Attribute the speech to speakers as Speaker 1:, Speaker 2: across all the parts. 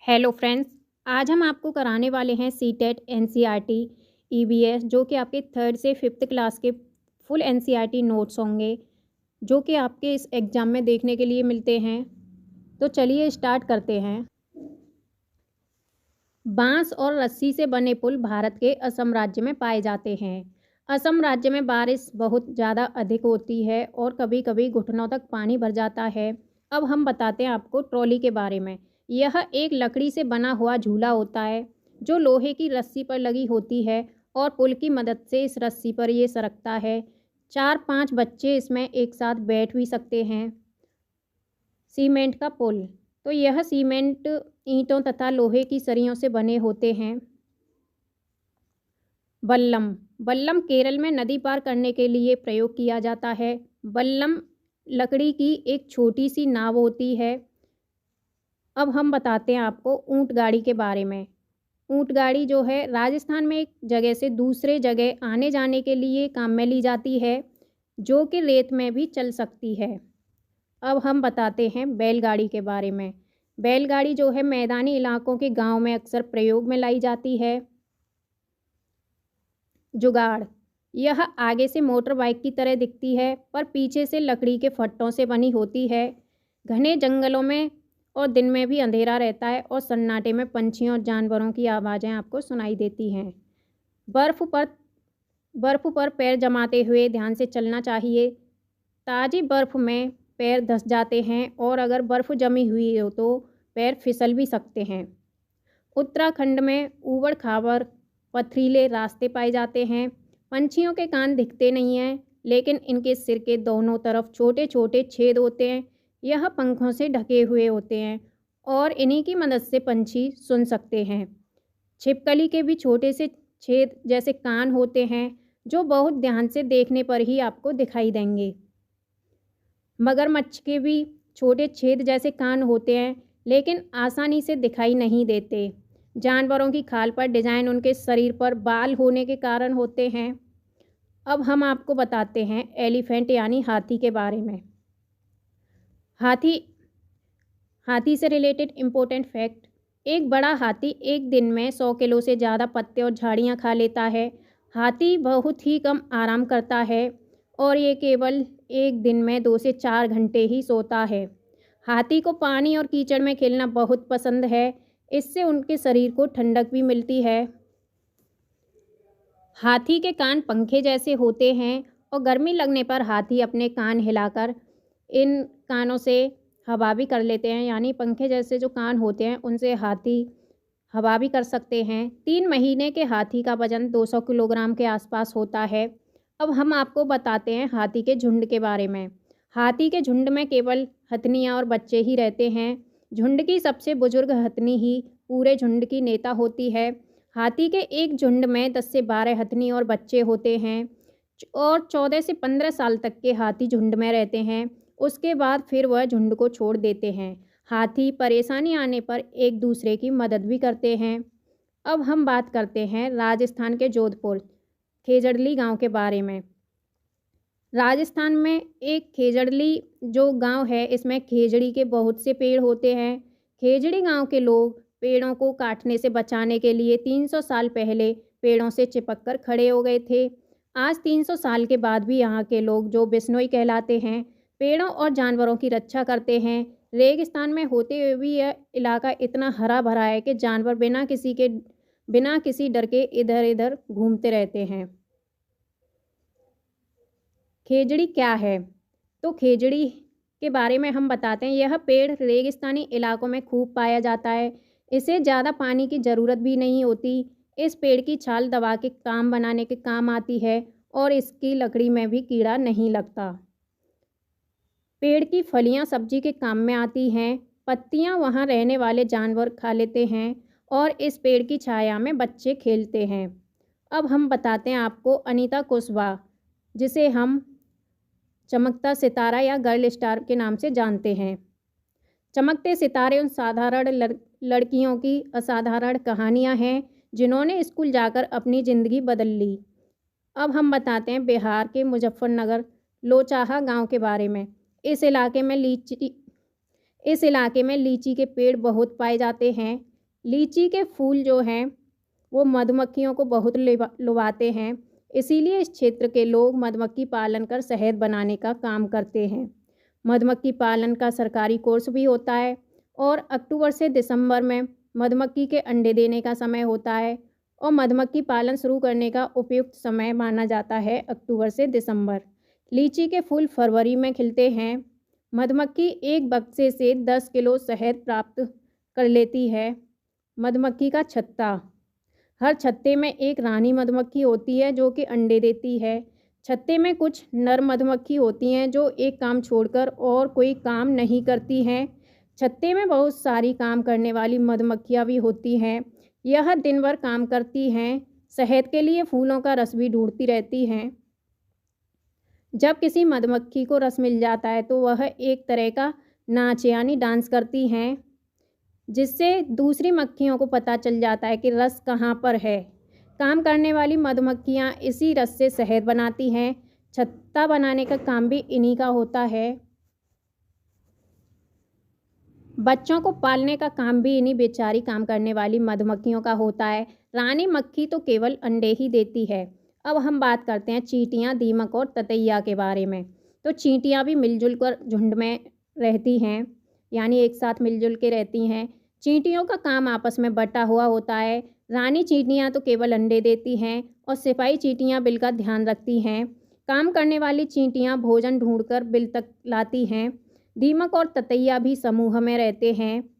Speaker 1: Hello friends. आज हम आपको कराने वाले हैं सीटेट एनसीईआरटी ईवीएस जो कि आपके 3rd से 5th क्लास के फुल एनसीईआरटी नोट्स होंगे जो कि आपके इस एग्ज़ाम में देखने के लिए मिलते हैं। तो चलिए स्टार्ट करते हैं। बांस और रस्सी से बने पुल भारत के असम राज्य में पाए जाते हैं। असम राज्य में बारिश बहुत ज़्यादा अधिक होती है और कभी कभी घुटनों तक पानी भर जाता है। अब हम बताते हैं आपको ट्रॉली के बारे में। यह एक लकड़ी से बना हुआ झूला होता है जो लोहे की रस्सी पर लगी होती है और पुल की मदद से इस रस्सी पर ये सरकता है। 4-5 बच्चे इसमें एक साथ बैठ भी सकते हैं। सीमेंट का पुल, तो यह सीमेंट ईंटों तथा लोहे की सरियों से बने होते हैं। बल्लम, बल्लम केरल में नदी पार करने के लिए प्रयोग किया जाता है। बल्लम लकड़ी की एक छोटी सी नाव होती है। अब हम बताते हैं आपको ऊंट गाड़ी के बारे में। ऊंट गाड़ी जो है राजस्थान में एक जगह से दूसरे जगह आने जाने के लिए काम में ली जाती है जो कि रेत में भी चल सकती है। अब हम बताते हैं बैलगाड़ी के बारे में। बैलगाड़ी जो है मैदानी इलाकों के गांव में अक्सर प्रयोग में लाई जाती है। जुगाड़, यह आगे से मोटर बाइक की तरह दिखती है पर पीछे से लकड़ी के फट्टों से बनी होती है। घने जंगलों में और दिन में भी अंधेरा रहता है और सन्नाटे में पंछियों और जानवरों की आवाज़ें आपको सुनाई देती हैं। बर्फ़ पर पैर जमाते हुए ध्यान से चलना चाहिए। ताज़ी बर्फ़ में पैर धंस जाते हैं और अगर बर्फ़ जमी हुई हो तो पैर फिसल भी सकते हैं। उत्तराखंड में ऊबड़ खाबड़ पथरीले रास्ते पाए जाते हैं। पंछियों के कान दिखते नहीं हैं लेकिन इनके सिर के दोनों तरफ छोटे छोटे छेद होते हैं। यह पंखों से ढके हुए होते हैं और इन्हीं की मदद से पंछी सुन सकते हैं। छिपकली के भी छोटे से छेद जैसे कान होते हैं जो बहुत ध्यान से देखने पर ही आपको दिखाई देंगे। मगरमच्छ के भी छोटे छेद जैसे कान होते हैं लेकिन आसानी से दिखाई नहीं देते। जानवरों की खाल पर डिजाइन उनके शरीर पर बाल होने के कारण होते हैं। अब हम आपको बताते हैं एलिफेंट यानी हाथी के बारे में। हाथी से रिलेटेड इम्पोर्टेंट फैक्ट। एक बड़ा हाथी एक दिन में 100 किलो से ज़्यादा पत्ते और झाड़ियाँ खा लेता है। हाथी बहुत ही कम आराम करता है और ये केवल एक दिन में 2 से 4 घंटे ही सोता है। हाथी को पानी और कीचड़ में खेलना बहुत पसंद है। इससे उनके शरीर को ठंडक भी मिलती है। हाथी के कान पंखे जैसे होते हैं और गर्मी लगने पर हाथी अपने कान हिलाकर इन कानों से हवा भी कर लेते हैं, यानी पंखे जैसे जो कान होते हैं उनसे हाथी हवा भी कर सकते हैं। 3 महीने के हाथी का वजन 200 किलोग्राम के आसपास होता है। अब हम आपको बताते हैं हाथी के झुंड के बारे में। हाथी के झुंड में केवल हथनियाँ और बच्चे ही रहते हैं। झुंड की सबसे बुजुर्ग हथनी ही पूरे झुंड की नेता होती है। हाथी के एक झुंड में 10 से 12 हथनी और बच्चे होते हैं और 14 से 15 साल तक के हाथी झुंड में रहते हैं। उसके बाद फिर वह झुंड को छोड़ देते हैं। हाथी परेशानी आने पर एक दूसरे की मदद भी करते हैं। अब हम बात करते हैं राजस्थान के जोधपुर खेजड़ली गांव के बारे में। राजस्थान में एक खेजड़ली जो गांव है इसमें खेजड़ी के बहुत से पेड़ होते हैं। खेजड़ी गांव के लोग पेड़ों को काटने से बचाने के लिए 300 साल पहले पेड़ों से चिपक कर खड़े हो गए थे। आज 300 साल के बाद भी यहाँ के लोग जो बिश्नोई कहलाते हैं पेड़ों और जानवरों की रक्षा करते हैं। रेगिस्तान में होते हुए भी यह इलाका इतना हरा भरा है कि जानवर बिना किसी डर के इधर इधर घूमते रहते हैं। खेजड़ी क्या है? तो खेजड़ी के बारे में हम बताते हैं। यह पेड़ रेगिस्तानी इलाकों में खूब पाया जाता है। इसे ज़्यादा पानी की ज़रूरत भी नहीं होती। इस पेड़ की छाल दवा के काम बनाने के काम आती है और इसकी लकड़ी में भी कीड़ा नहीं लगता। पेड़ की फलियां सब्जी के काम में आती हैं। पत्तियां वहां रहने वाले जानवर खा लेते हैं और इस पेड़ की छाया में बच्चे खेलते हैं। अब हम बताते हैं आपको अनीता कुशवाहा, जिसे हम चमकता सितारा या गर्ल स्टार के नाम से जानते हैं। चमकते सितारे उन साधारण लड़कियों की असाधारण कहानियां हैं जिन्होंने स्कूल जाकर अपनी ज़िंदगी बदल ली। अब हम बताते हैं बिहार के मुजफ्फरनगर लोचाहा गांव के बारे में। इस इलाके में लीची के पेड़ बहुत पाए जाते हैं। लीची के फूल जो हैं वो मधुमक्खियों को बहुत लुभाते हैं, इसीलिए इस क्षेत्र के लोग मधुमक्खी पालन कर शहद बनाने का काम करते हैं। मधुमक्खी पालन का सरकारी कोर्स भी होता है और अक्टूबर से दिसंबर में मधुमक्खी के अंडे देने का समय होता है और मधुमक्खी पालन शुरू करने का उपयुक्त समय माना जाता है अक्टूबर से दिसंबर। लीची के फूल फरवरी में खिलते हैं। मधुमक्खी एक बक्से से 10 किलो शहद प्राप्त कर लेती है। मधुमक्खी का छत्ता। हर छत्ते में एक रानी मधुमक्खी होती है जो कि अंडे देती है। छत्ते में कुछ नर मधुमक्खी होती हैं जो एक काम छोड़कर और कोई काम नहीं करती हैं। छत्ते में बहुत सारी काम करने वाली मधुमक्खियाँ भी होती हैं। यह दिन भर काम करती हैं, शहद के लिए फूलों का रस भी ढूंढती रहती हैं। जब किसी मधुमक्खी को रस मिल जाता है तो वह एक तरह का नाच यानी डांस करती हैं, जिससे दूसरी मक्खियों को पता चल जाता है कि रस कहाँ पर है। काम करने वाली मधुमक्खियाँ इसी रस से शहद बनाती हैं। छत्ता बनाने का काम भी इन्हीं का होता है। बच्चों को पालने का काम भी इन्हीं बेचारी काम करने वाली मधुमक्खियों का होता है। रानी मक्खी तो केवल अंडे ही देती है। अब हम बात करते हैं चींटियाँ, दीमक और ततैया के बारे में। तो चींटियाँ भी मिलजुल कर झुंड में रहती हैं, यानी एक साथ मिलजुल के रहती हैं। चींटियों का काम आपस में बटा हुआ होता है। रानी चींटियाँ तो केवल अंडे देती हैं और सिपाही चींटियाँ बिल का ध्यान रखती हैं। काम करने वाली चींटियाँ भोजन ढूंढकर बिल तक लाती हैं। दीमक और ततैया भी समूह में रहते हैं।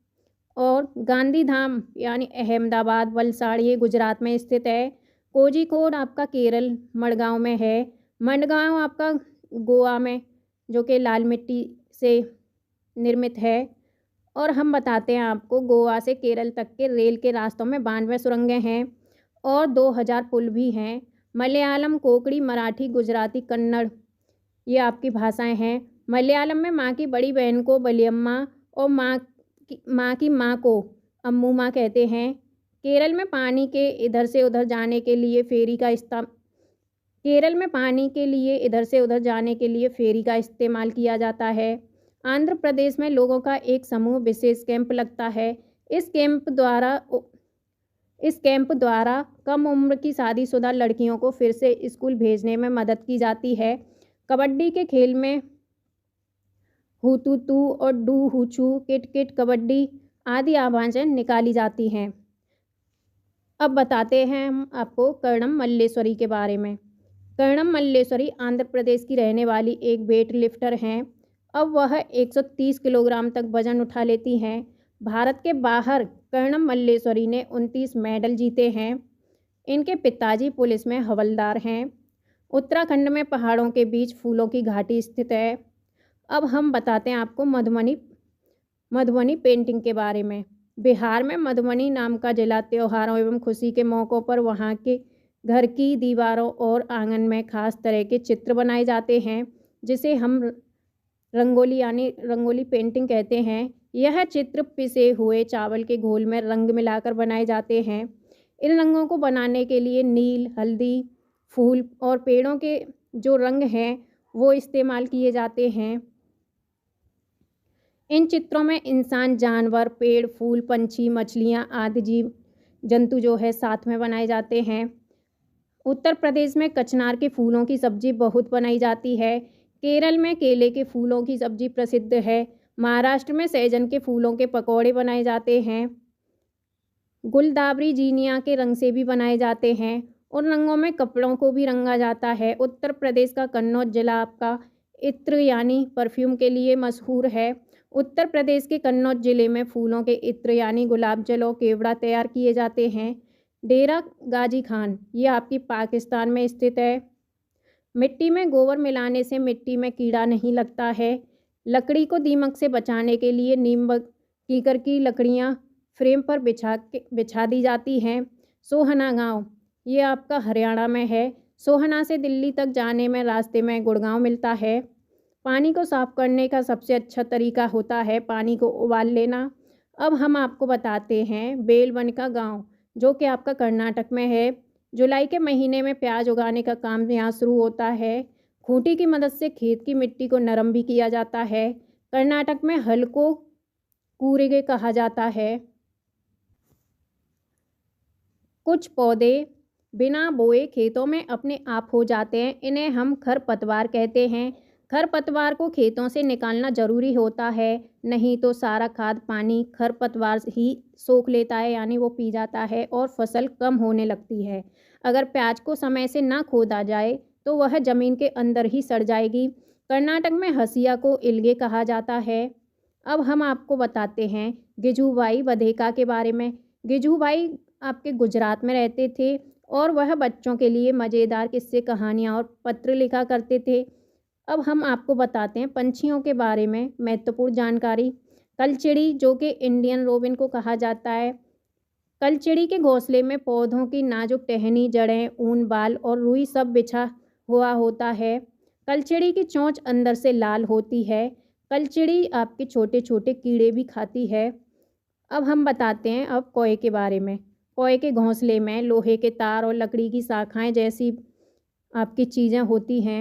Speaker 1: और गांधीधाम यानी अहमदाबाद, वलसाड़ ये गुजरात में स्थित है। कोझिकोड आपका केरल मडगांव में है। मडगांव आपका गोवा में, जो कि लाल मिट्टी से निर्मित है। और हम बताते हैं आपको, गोवा से केरल तक के रेल के रास्तों में 92 सुरंगें हैं और 2000 पुल भी हैं। मलयालम, कोंकणी, मराठी, गुजराती, कन्नड़ ये आपकी भाषाएं हैं। मलयालम में माँ की बड़ी बहन को बलियम्मा और माँ की माँ को अम्मू माँ कहते हैं। केरल में पानी के इधर से उधर जाने के लिए फेरी का इस्तेमाल किया जाता है। आंध्र प्रदेश में लोगों का एक समूह विशेष कैंप लगता है। इस कैंप द्वारा कम उम्र की शादीशुदा लड़कियों को फिर से स्कूल भेजने में मदद की जाती है। कबड्डी के खेल में हुतुतु और डू हुचू, किट किट कबड्डी आदि आवाज़ें निकाली जाती हैं। अब बताते हैं हम आपको कर्णम मल्लेश्वरी के बारे में। कर्णम मल्लेश्वरी आंध्र प्रदेश की रहने वाली एक वेट लिफ्टर हैं। अब वह 130 किलोग्राम तक वजन उठा लेती हैं। भारत के बाहर कर्णम मल्लेश्वरी ने 29 मेडल जीते हैं। इनके पिताजी पुलिस में हवलदार हैं। उत्तराखंड में पहाड़ों के बीच फूलों की घाटी स्थित है। अब हम बताते हैं आपको मधुबनी पेंटिंग के बारे में। बिहार में मधुबनी नाम का जिला त्योहारों एवं खुशी के मौक़ों पर वहाँ के घर की दीवारों और आंगन में खास तरह के चित्र बनाए जाते हैं, जिसे हम रंगोली यानी रंगोली पेंटिंग कहते हैं। यह चित्र पिसे हुए चावल के घोल में रंग मिलाकर बनाए जाते हैं। इन रंगों को बनाने के लिए नील, हल्दी, फूल और पेड़ों के जो रंग हैं वो इस्तेमाल किए जाते हैं। इन चित्रों में इंसान, जानवर, पेड़, फूल, पंछी, मछलियाँ आदि जीव जंतु जो है साथ में बनाए जाते हैं। उत्तर प्रदेश में कचनार के फूलों की सब्जी बहुत बनाई जाती है। केरल में केले के फूलों की सब्जी प्रसिद्ध है। महाराष्ट्र में सहजन के फूलों के पकौड़े बनाए जाते हैं। गुलदावरी जीनिया के रंग से भी बनाए जाते हैं। उन रंगों में कपड़ों को भी रंगा जाता है। उत्तर प्रदेश का कन्नौज जिला आपका इत्र यानी परफ्यूम के लिए मशहूर है। उत्तर प्रदेश के कन्नौज जिले में फूलों के इत्र यानी गुलाब जल और केवड़ा तैयार किए जाते हैं। डेरा गाजी खान ये आपकी पाकिस्तान में स्थित है। मिट्टी में गोबर मिलाने से मिट्टी में कीड़ा नहीं लगता है। लकड़ी को दीमक से बचाने के लिए नीम कीकर की लकड़ियाँ फ्रेम पर बिछा दी जाती हैं। सोहना गांव ये आपका हरियाणा में है। सोहना से दिल्ली तक जाने में रास्ते में गुड़गांव मिलता है। पानी को साफ करने का सबसे अच्छा तरीका होता है पानी को उबाल लेना। अब हम आपको बताते हैं बेलवन का गाँव, जो कि आपका कर्नाटक में है। जुलाई के महीने में प्याज उगाने का काम यहाँ शुरू होता है। खूंटी की मदद से खेत की मिट्टी को नरम भी किया जाता है। कर्नाटक में हल को कूरेगे कहा जाता है। कुछ पौधे बिना बोए खेतों में अपने आप हो जाते हैं, इन्हें हम खरपतवार कहते हैं। खरपतवार को खेतों से निकालना ज़रूरी होता है, नहीं तो सारा खाद पानी खरपतवार ही सोख लेता है, यानी वो पी जाता है और फसल कम होने लगती है। अगर प्याज को समय से ना खोदा जाए तो वह ज़मीन के अंदर ही सड़ जाएगी। कर्नाटक में हसिया को इल्गे कहा जाता है। अब हम आपको बताते हैं गिजूभाई वधेका के बारे में। गिजूभाई आपके गुजरात में रहते थे और वह बच्चों के लिए मज़ेदार किस्से, कहानियाँ और पत्र लिखा करते थे। अब हम आपको बताते हैं पंछियों के बारे में महत्वपूर्ण जानकारी। कलचिड़ी, जो कि इंडियन रोबिन को कहा जाता है। कलचिड़ी के घोंसले में पौधों की नाजुक टहनी, जड़ें, ऊन, बाल और रुई सब बिछा हुआ होता है। कलचिड़ी की चोंच अंदर से लाल होती है। कलचिड़ी आपके छोटे छोटे कीड़े भी खाती है। अब हम बताते हैं अब कोए के बारे में। कोए के घोंसले में लोहे के तार और लकड़ी की शाखाएं जैसी आपकी चीज़ें होती हैं।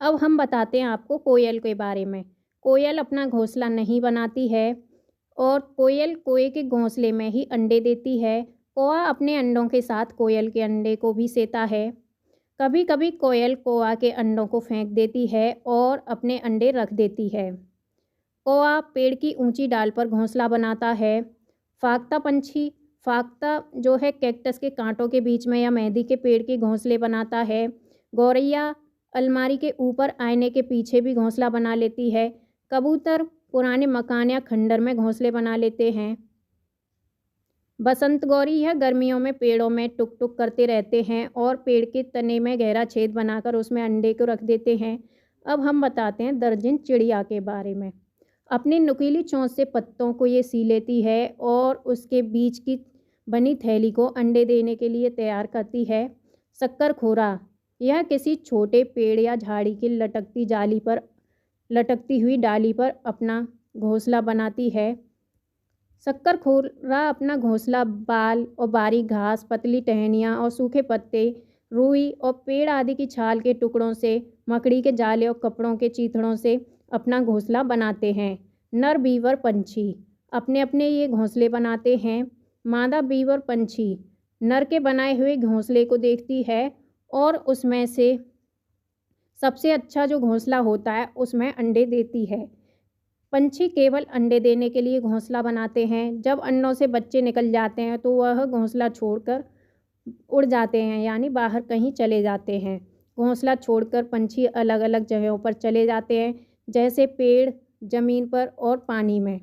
Speaker 1: अब हम बताते हैं आपको कोयल के बारे में। कोयल अपना घोंसला नहीं बनाती है और कोयल कोए के घोंसले में ही अंडे देती है। कौआ अपने अंडों के साथ कोयल के अंडे को भी सेता है। कभी कभी कोयल कौआ के अंडों को फेंक देती है और अपने अंडे रख देती है। कौआ पेड़ की ऊंची डाल पर घोंसला बनाता है। फाख्ता पंछी, फाख्ता जो है कैक्टस के कांटों के बीच में या मेहंदी के पेड़ के घोंसले बनाता है। गौरैया अलमारी के ऊपर आईने के पीछे भी घोंसला बना लेती है। कबूतर पुराने मकान या खंडर में घोंसले बना लेते हैं। बसंत गौरी यह गर्मियों में पेड़ों में टुक टुक करते रहते हैं और पेड़ के तने में गहरा छेद बनाकर उसमें अंडे को रख देते हैं। अब हम बताते हैं दर्जन चिड़िया के बारे में। अपनी नुकीली चोंच से पत्तों को ये सी लेती है और उसके बीच की बनी थैली को अंडे देने के लिए तैयार करती है। शक्करखोरा, यह किसी छोटे पेड़ या झाड़ी की लटकती हुई डाली पर अपना घोंसला बनाती है। शक्करखोरा अपना घोंसला बाल और बारीक घास, पतली टहनियाँ और सूखे पत्ते, रुई और पेड़ आदि की छाल के टुकड़ों से, मकड़ी के जाले और कपड़ों के चीथड़ों से अपना घोंसला बनाते हैं। नर बीवर पंछी अपने अपने ये घोंसले बनाते हैं। मादा बीवर पंछी नर के बनाए हुए घोंसले को देखती है और उसमें से सबसे अच्छा जो घोंसला होता है उसमें अंडे देती है। पंछी केवल अंडे देने के लिए घोंसला बनाते हैं। जब अंडों से बच्चे निकल जाते हैं तो वह घोंसला छोड़कर उड़ जाते हैं, यानी बाहर कहीं चले जाते हैं। घोंसला छोड़कर पंछी अलग अलग जगहों पर चले जाते हैं, जैसे पेड़, ज़मीन पर और पानी में।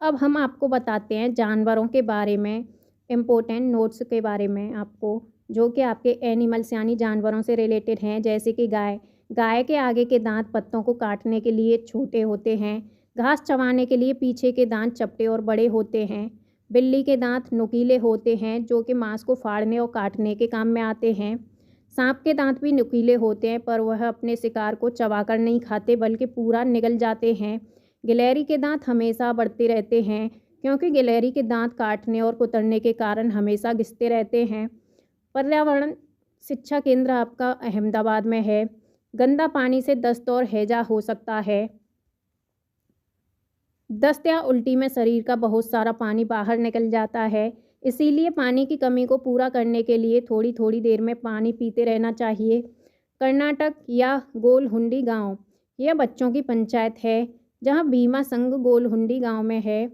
Speaker 1: अब हम आपको बताते हैं जानवरों के बारे में, इम्पोर्टेंट नोट्स के बारे में आपको, जो कि आपके एनिमल्स यानी जानवरों से रिलेटेड हैं। जैसे कि गाय, गाय के आगे के दांत पत्तों को काटने के लिए छोटे होते हैं। घास चबाने के लिए पीछे के दांत चपटे और बड़े होते हैं। बिल्ली के दांत नुकीले होते हैं, जो कि मांस को फाड़ने और काटने के काम में आते हैं। सांप के दांत भी नुकीले होते हैं, पर वह अपने शिकार को चबाकर नहीं खाते बल्कि पूरा निगल जाते हैं। गिलहरी के दांत हमेशा बढ़ते रहते हैं, क्योंकि गिलहरी के दांत काटने और कुतरने के कारण हमेशा घिसते रहते हैं। पर्यावरण शिक्षा केंद्र आपका अहमदाबाद में है। गंदा पानी से दस्त और हैजा हो सकता है। दस्त या उल्टी में शरीर का बहुत सारा पानी बाहर निकल जाता है, इसीलिए पानी की कमी को पूरा करने के लिए थोड़ी थोड़ी देर में पानी पीते रहना चाहिए। कर्नाटक या गोलहुंडी गांव, यह बच्चों की पंचायत है, जहां भीमा संघ गोलहुंडी गांव में है।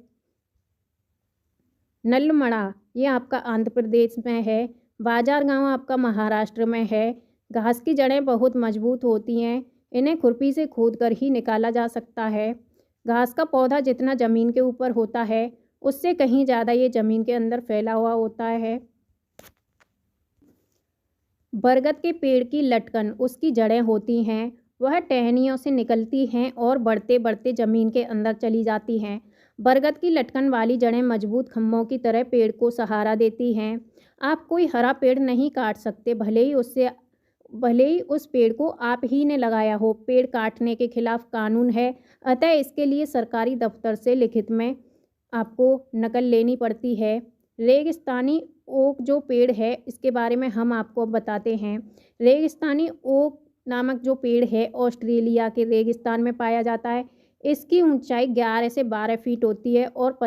Speaker 1: नल्लमड़ा, ये आपका आंध्र प्रदेश में है। बाजार गांव आपका महाराष्ट्र में है। घास की जड़ें बहुत मजबूत होती हैं, इन्हें खुरपी से खोदकर ही निकाला जा सकता है। घास का पौधा जितना ज़मीन के ऊपर होता है उससे कहीं ज़्यादा ये ज़मीन के अंदर फैला हुआ होता है। बरगद के पेड़ की लटकन उसकी जड़ें होती हैं, वह टहनियों से निकलती हैं और बढ़ते बढ़ते ज़मीन के अंदर चली जाती हैं। बरगद की लटकन वाली जड़ें मजबूत खम्भों की तरह पेड़ को सहारा देती हैं। आप कोई हरा पेड़ नहीं काट सकते, भले ही उस पेड़ को आप ही ने लगाया हो। पेड़ काटने के खिलाफ कानून है, अतः इसके लिए सरकारी दफ्तर से लिखित में आपको नकल लेनी पड़ती है। रेगिस्तानी ओक जो पेड़ है, इसके बारे में हम आपको बताते हैं। रेगिस्तानी ओक नामक जो पेड़ है ऑस्ट्रेलिया के रेगिस्तान में पाया जाता है। इसकी ऊंचाई 11 से 12 फीट होती है और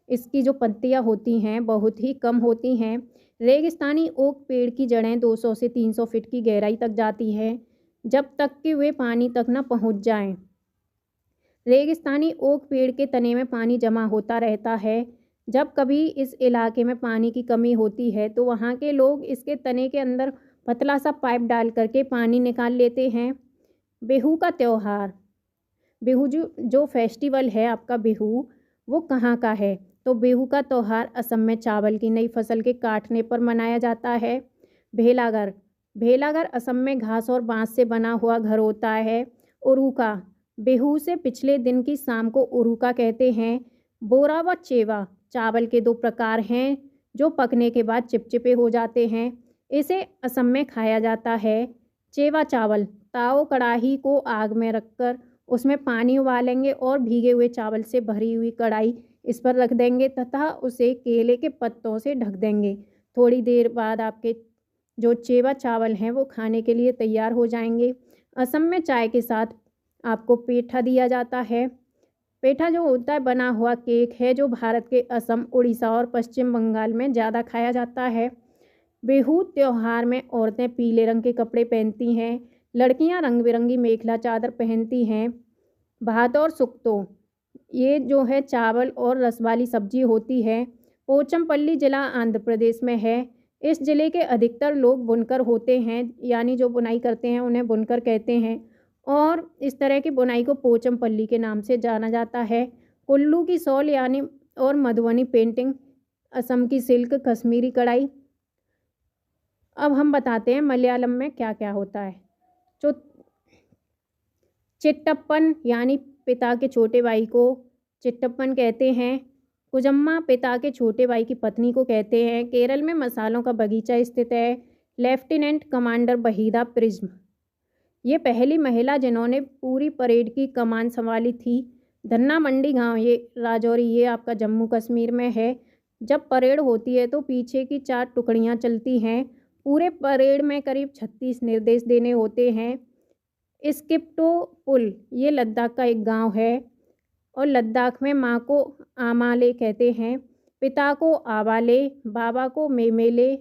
Speaker 1: इसकी जो पत्तियां होती हैं बहुत ही कम होती हैं। रेगिस्तानी ओक पेड़ की जड़ें 200 से 300 फीट की गहराई तक जाती हैं, जब तक कि वे पानी तक न पहुंच जाएं। रेगिस्तानी ओक पेड़ के तने में पानी जमा होता रहता है। जब कभी इस इलाके में पानी की कमी होती है तो वहाँ के लोग इसके तने के अंदर पतला सा पाइप डाल करके पानी निकाल लेते हैं। बिहू का त्यौहार। बिहू जो फेस्टिवल है आपका बिहू, वो कहाँ का है? तो बिहू का त्यौहार असम में चावल की नई फसल के काटने पर मनाया जाता है। भेलाघर। भेलाघर असम में घास और बांस से बना हुआ घर होता है। उरुका। बिहू से पिछले दिन की शाम को उरुका कहते हैं। बोरा व चेवा चावल के दो प्रकार हैं जो पकने के बाद चिपचिपे हो जाते हैं। इसे असम में खाया जाता है। चेवा चावल। ताओ कड़ाही को आग में रखकर उसमें पानी उबालेंगे और भीगे हुए चावल से भरी हुई कढ़ाई इस पर रख देंगे तथा उसे केले के पत्तों से ढक देंगे। थोड़ी देर बाद आपके जो चेवा चावल हैं वो खाने के लिए तैयार हो जाएंगे। असम में चाय के साथ आपको पेठा दिया जाता है। पेठा जो होता है बना हुआ केक है जो भारत के असम, उड़ीसा और पश्चिम बंगाल में ज़्यादा खाया जाता है। बिहू त्योहार में औरतें पीले रंग के कपड़े पहनती हैं। लड़कियां रंग बिरंगी मेखला चादर पहनती हैं। भात और सुक्तो, ये जो है चावल और रस वाली सब्जी होती है। पोचमपल्ली ज़िला आंध्र प्रदेश में है। इस ज़िले के अधिकतर लोग बुनकर होते हैं, यानी जो बुनाई करते हैं उन्हें बुनकर कहते हैं और इस तरह की बुनाई को पोचमपल्ली के नाम से जाना जाता है। कुल्लू की शॉल यानी और मधुबनी पेंटिंग, असम की सिल्क, कश्मीरी कढ़ाई। अब हम बताते हैं मलयालम में क्या क्या होता है। जो चिट्टप्पन यानी पिता के छोटे भाई को चिट्टप्पन कहते हैं। कुजम्मा पिता के छोटे भाई की पत्नी को कहते हैं। केरल में मसालों का बगीचा स्थित है। लेफ्टिनेंट कमांडर वहीदा प्रिज्म, ये पहली महिला जिन्होंने पूरी परेड की कमान संभाली थी। धन्ना मंडी गांव, ये राजौरी, ये आपका जम्मू कश्मीर में है। जब परेड होती है तो पीछे की 4 टुकड़ियां चलती हैं। पूरे परेड में करीब 36 निर्देश देने होते हैं। स्किप्टो पुल, ये लद्दाख का एक गांव है और लद्दाख में माँ को आमाले कहते हैं, पिता को आवाले, बाबा को मेमेले,